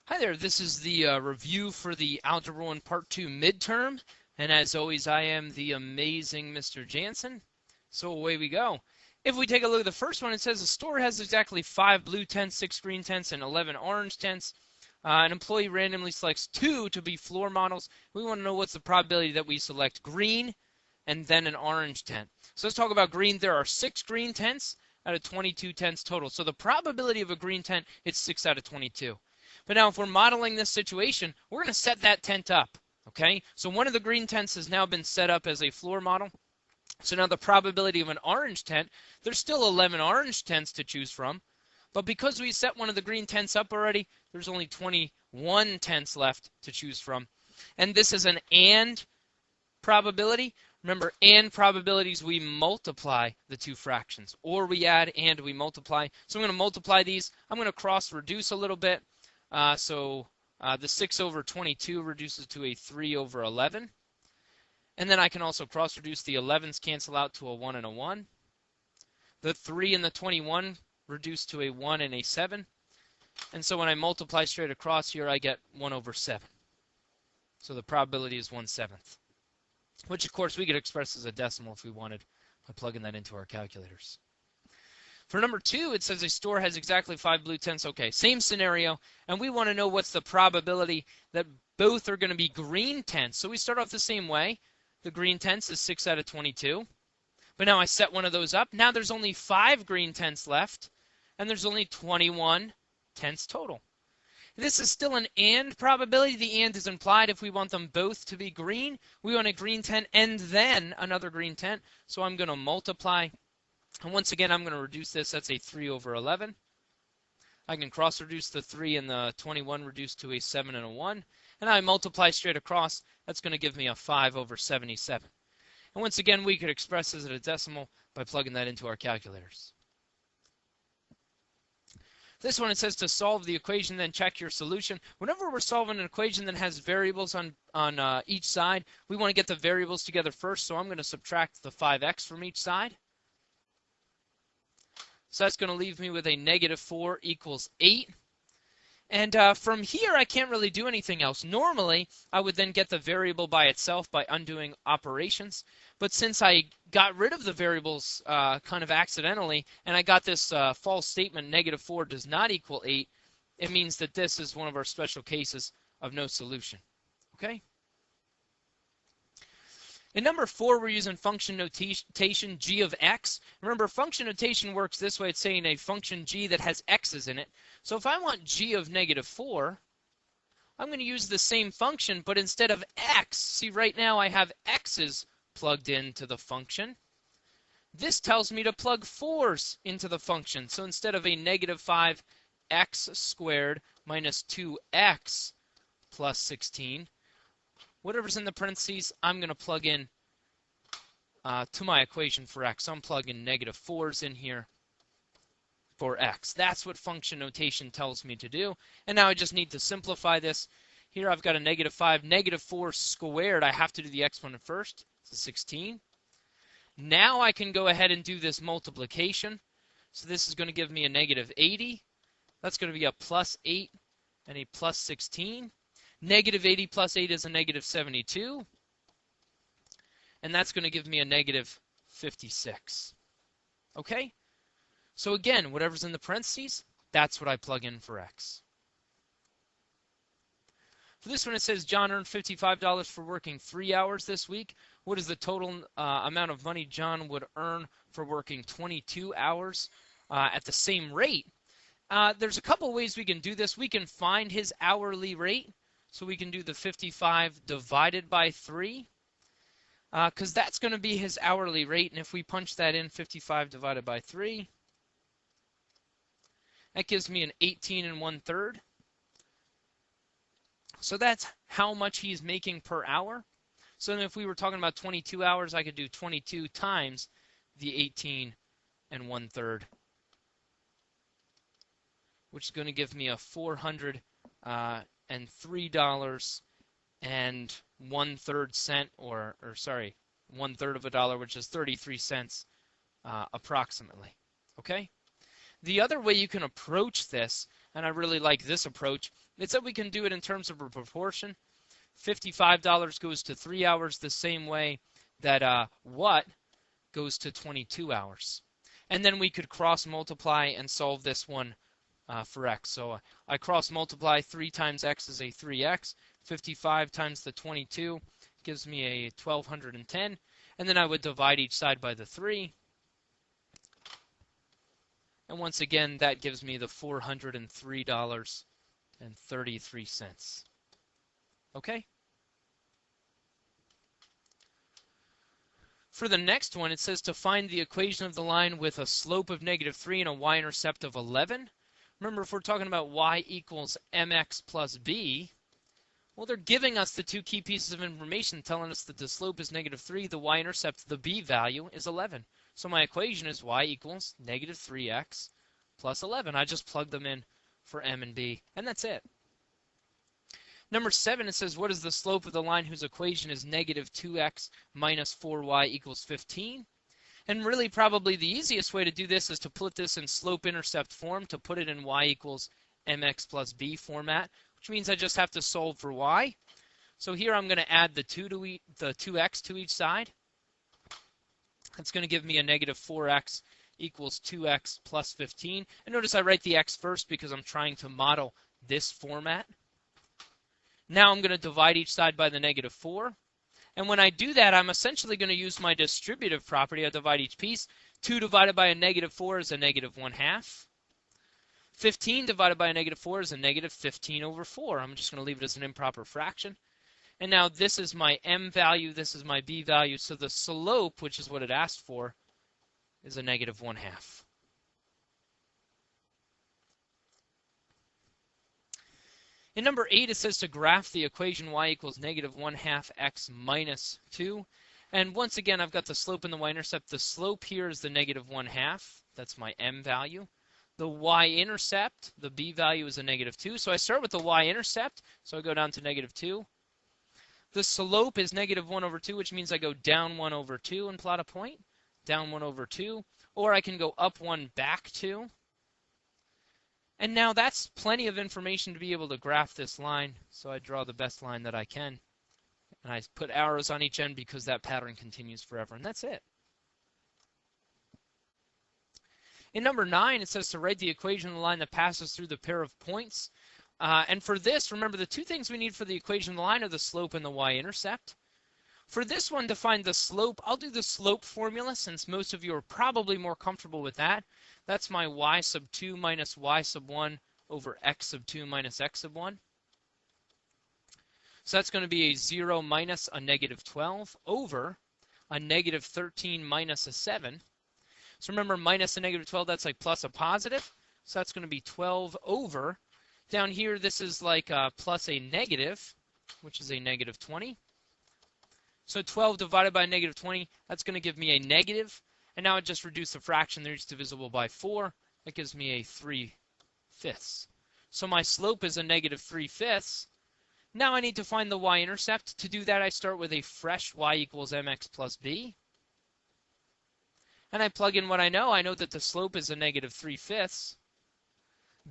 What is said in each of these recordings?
Hi there, this is the review for the Algebra 1 Part 2 midterm, and as always I am the amazing Mr. Jansen. So away we go. If we take a look at the first one, it says the store has exactly 5 blue tents, 6 green tents, and 11 orange tents. An employee randomly selects 2 to be floor models. We want to know what's the probability that we select green and then an orange tent. So let's talk about green. There are 6 green tents out of 22 tents total. So the probability of a green tent is 6 out of 22. But now if we're modeling this situation, we're going to set that tent up, okay? So one of the green tents has now been set up as a floor model. So now the probability of an orange tent, there's still 11 orange tents to choose from. But because we set one of the green tents up already, there's only 21 tents left to choose from. And this is an AND probability. Remember, AND probabilities, we multiply the two fractions. Or we add and we multiply. So I'm going to multiply these. I'm going to cross-reduce a little bit. The 6 over 22 reduces to a 3 over 11. And then I can also cross-reduce. The 11s cancel out to a 1 and a 1. The 3 and the 21 reduce to a 1 and a 7. And so when I multiply straight across here, I get 1 over 7. So the probability is 1/7. Which, of course, we could express as a decimal if we wanted by plugging that into our calculators. For number 2, it says a store has exactly 5 blue tents. Okay, same scenario, and we want to know what's the probability that both are going to be green tents. So we start off the same way. The green tents is 6 out of 22. But now I set one of those up. Now there's only 5 green tents left, and there's only 21 tents total. This is still an AND probability. The AND is implied if we want them both to be green. We want a green tent and then another green tent. So I'm going to multiply. And once again, I'm going to reduce this. That's a 3 over 11. I can cross-reduce the 3 and the 21 reduce to a 7 and a 1. And I multiply straight across. That's going to give me a 5 over 77. And once again, we could express this as a decimal by plugging that into our calculators. This one, it says to solve the equation, then check your solution. Whenever we're solving an equation that has variables on each side, we want to get the variables together first. So I'm going to subtract the 5x from each side. So that's going to leave me with a -4 equals 8. And from here, I can't really do anything else. Normally, I would then get the variable by itself by undoing operations. But since I got rid of the variables kind of accidentally, and I got this false statement, -4 does not equal 8, it means that this is one of our special cases of no solution. Okay? In number 4, we're using function notation g of x. Remember, function notation works this way. It's saying a function g that has x's in it. So if I want g of -4, I'm going to use the same function, but instead of x, see right now I have x's plugged into the function. This tells me to plug 4's into the function. So instead of a -5x squared minus 2x plus 16, whatever's in the parentheses, I'm going to plug in to my equation for x. So I'm plugging -4's in here for x. That's what function notation tells me to do. And now I just need to simplify this. Here I've got a -5, -4 squared. I have to do the exponent first. It's a 16. Now I can go ahead and do this multiplication. So this is going to give me a -80. That's going to be a +8 and a +16. -80 plus 8 is a -72. And that's going to give me a -56. Okay? So again, whatever's in the parentheses, that's what I plug in for x. For this one, it says John earned $55 for working 3 hours this week. What is the total amount of money John would earn for working 22 hours at the same rate? There's a couple ways we can do this. We can find his hourly rate. So we can do the 55 divided by 3, because that's going to be his hourly rate. And if we punch that in, 55 divided by 3, that gives me an 18 1/3. So that's how much he's making per hour. So then if we were talking about 22 hours, I could do 22 times the 18 1/3, which is going to give me a $403 and 1/3 cent, or sorry, 1/3 of a dollar, which is 33 cents approximately. Okay? The other way you can approach this, and I really like this approach, It said we can do it in terms of a proportion. $55 goes to 3 hours the same way that what goes to 22 hours. And then we could cross multiply and solve this one for x. So I cross multiply 3 times x is a 3x. 55 times the 22 gives me a 1210. And then I would divide each side by the 3. And once again, that gives me the $403.33. Okay? For the next one, it says to find the equation of the line with a slope of -3 and a y-intercept of 11. Remember, if we're talking about y equals mx plus b, well, they're giving us the two key pieces of information telling us that the slope is -3, the y-intercept, the b value, is 11. So my equation is y equals -3x plus 11. I just plug them in for m and b, and that's it. Number 7, it says, what is the slope of the line whose equation is -2x minus 4y equals 15? And really, probably the easiest way to do this is to put this in slope-intercept form, to put it in y equals mx plus b format, which means I just have to solve for y. So here I'm going to add the 2x to each side. That's going to give me a -4x equals 2x plus 15. And notice I write the x first because I'm trying to model this format. Now I'm going to divide each side by the -4. And when I do that, I'm essentially going to use my distributive property. I divide each piece. 2 divided by a -4 is a -1/2. 15 divided by a -4 is a -15/4. I'm just going to leave it as an improper fraction. And now this is my m value, this is my b value, so the slope, which is what it asked for, is a -1/2. In number 8, it says to graph the equation y equals -1/2 x minus 2. And once again, I've got the slope and the y-intercept. The slope here is the -1/2. That's my m value. The y-intercept, the b value, is a -2. So I start with the y-intercept, so I go down to -2. The slope is -1/2, which means I go down 1/2 and plot a point. Down 1/2. Or I can go up 1, back 2. And now that's plenty of information to be able to graph this line. So I draw the best line that I can. And I put arrows on each end because that pattern continues forever. And that's it. In number 9, it says to write the equation of the line that passes through the pair of points. And for this, remember, the two things we need for the equation of the line are the slope and the y-intercept. For this one, to find the slope, I'll do the slope formula since most of you are probably more comfortable with that. That's my y sub 2 minus y sub 1 over x sub 2 minus x sub 1. So that's going to be a 0 minus a -12 over a -13 minus a 7. So remember, minus a -12, that's like plus a positive. So that's going to be 12 over. Down here, this is like plus a negative, which is a -20. So 12 divided by a -20, that's going to give me a negative. And now I just reduce the fraction there, it's divisible by 4. That gives me a 3/5. So my slope is a -3/5. Now I need to find the y-intercept. To do that, I start with a fresh y equals mx plus b. And I plug in what I know. I know that the slope is a -3/5.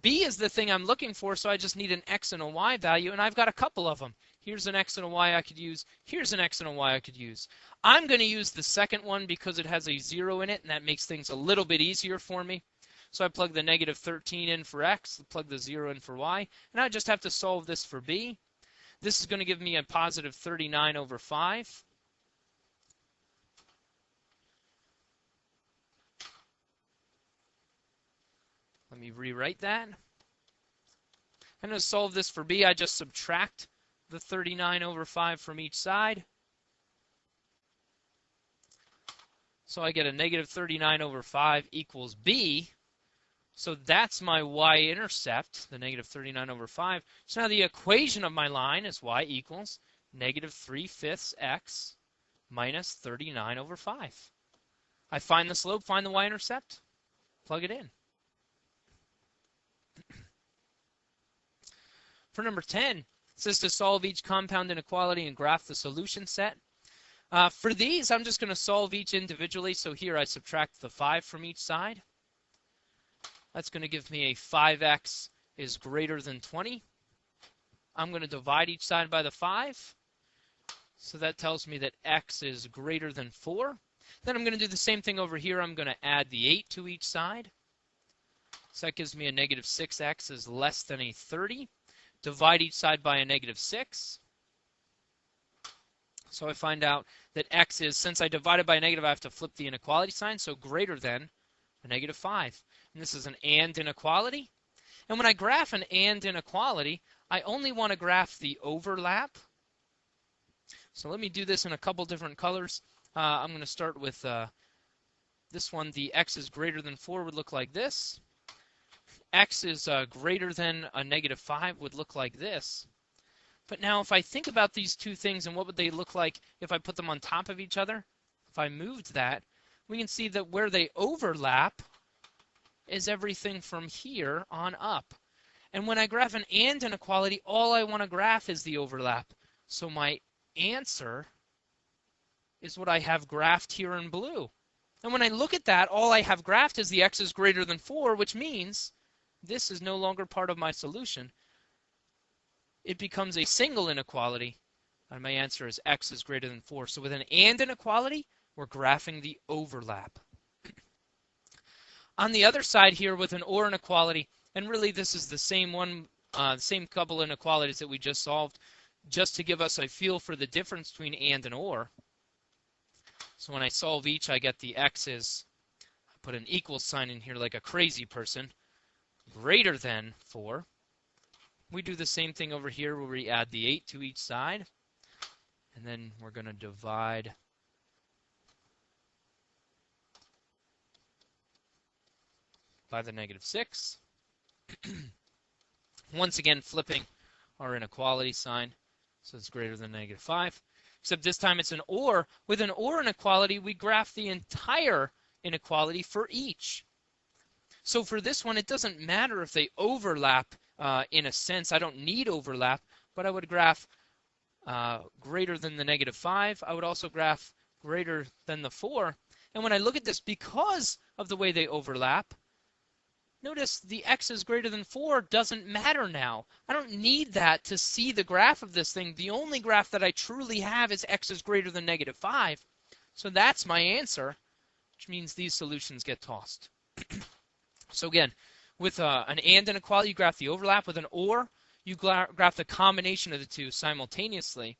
B is the thing I'm looking for, so I just need an x and a y value, and I've got a couple of them. Here's an x and a y I could use. Here's an x and a y I could use. I'm going to use the second one because it has a 0 in it, and that makes things a little bit easier for me. So I plug the -13 in for x, plug the 0 in for y, and I just have to solve this for b. This is going to give me a positive 39 over 5. Let me rewrite that. I'm going to solve this for b. I just subtract the 39 over 5 from each side. So I get a -39 over 5 equals b. So that's my y-intercept, the -39 over 5. So now the equation of my line is y equals -3/5 x minus 39 over 5. I find the slope, find the y-intercept, plug it in. For number 10, it says to solve each compound inequality and graph the solution set. For these, I'm just going to solve each individually. So here I subtract the 5 from each side. That's going to give me a 5x is greater than 20. I'm going to divide each side by the 5. So that tells me that x is greater than 4. Then I'm going to do the same thing over here. I'm going to add the 8 to each side. So that gives me a negative 6x is less than a 30. Divide each side by a negative 6. So I find out that x is, since I divided by a negative, I have to flip the inequality sign, so greater than a negative 5. And this is an and inequality. And when I graph an and inequality, I only want to graph the overlap. So let me do this in a couple different colors. I'm going to start with this one. The x is greater than 4 would look like this. X is greater than a negative 5 would look like this. But now if I think about these two things and what would they look like if I put them on top of each other, if I moved that, we can see that where they overlap is everything from here on up. And when I graph an and inequality, all I want to graph is the overlap. So my answer is what I have graphed here in blue. And when I look at that, all I have graphed is the x is greater than 4, which means this is no longer part of my solution. It becomes a single inequality, and my answer is x is greater than 4. So with an and inequality, we're graphing the overlap. On the other side here with an or inequality, and really this is the same one, same couple inequalities that we just solved, just to give us a feel for the difference between and or. So when I solve each, I get the x's, I put an equal sign in here like a crazy person, greater than 4. We do the same thing over here where we add the 8 to each side. And then we're going to divide by the negative 6. Once again, flipping our inequality sign. So it's greater than negative 5. Except this time it's an or. With an or inequality, we graph the entire inequality for each. So for this one, it doesn't matter if they overlap in a sense. I don't need overlap, but I would graph greater than the negative 5. I would also graph greater than the 4. And when I look at this, because of the way they overlap, notice the x is greater than 4 doesn't matter now. I don't need that to see the graph of this thing. The only graph that I truly have is x is greater than negative 5. So that's my answer, which means these solutions get tossed. So again, with an and inequality, you graph the overlap. With an or, you graph the combination of the two simultaneously.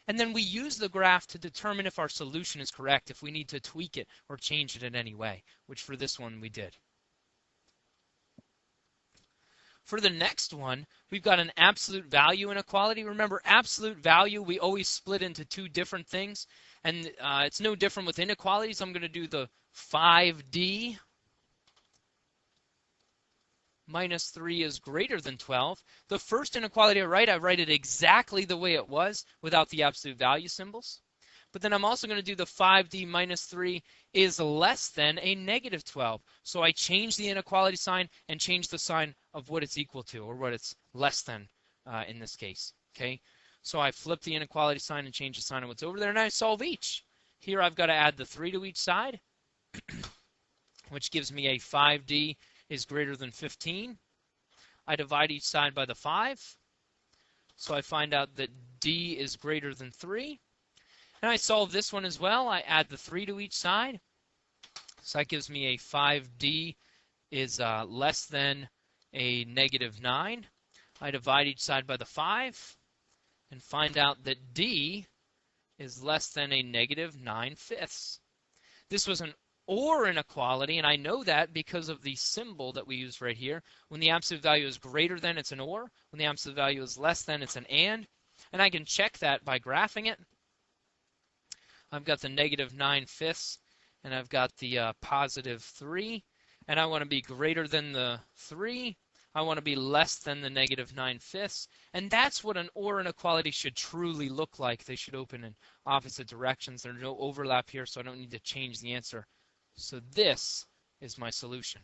And then we use the graph to determine if our solution is correct, if we need to tweak it or change it in any way, which for this one we did. For the next one, we've got an absolute value inequality. Remember, absolute value, we always split into two different things. And it's no different with inequalities. I'm going to do the 5d minus 3 is greater than 12. The first inequality I write it exactly the way it was without the absolute value symbols. But then I'm also going to do the 5d minus 3 is less than a negative 12. So I change the inequality sign and change the sign of what it's equal to, or what it's less than in this case. Okay, so I flip the inequality sign and change the sign of what's over there, and I solve each. Here I've got to add the 3 to each side, which gives me a 5d is greater than 15. I divide each side by the 5. So I find out that d is greater than 3. And I solve this one as well. I add the 3 to each side. So that gives me a 5d is less than a negative 9. I divide each side by the 5 and find out that d is less than a negative 9/5. This was an or inequality, and I know that because of the symbol that we use right here. When the absolute value is greater than, it's an or. When the absolute value is less than, it's an and. And I can check that by graphing it. I've got the negative 9/5, and I've got the positive 3. And I want to be greater than the 3. I want to be less than the negative 9/5. And that's what an or inequality should truly look like. They should open in opposite directions. There's no overlap here, so I don't need to change the answer. So this is my solution.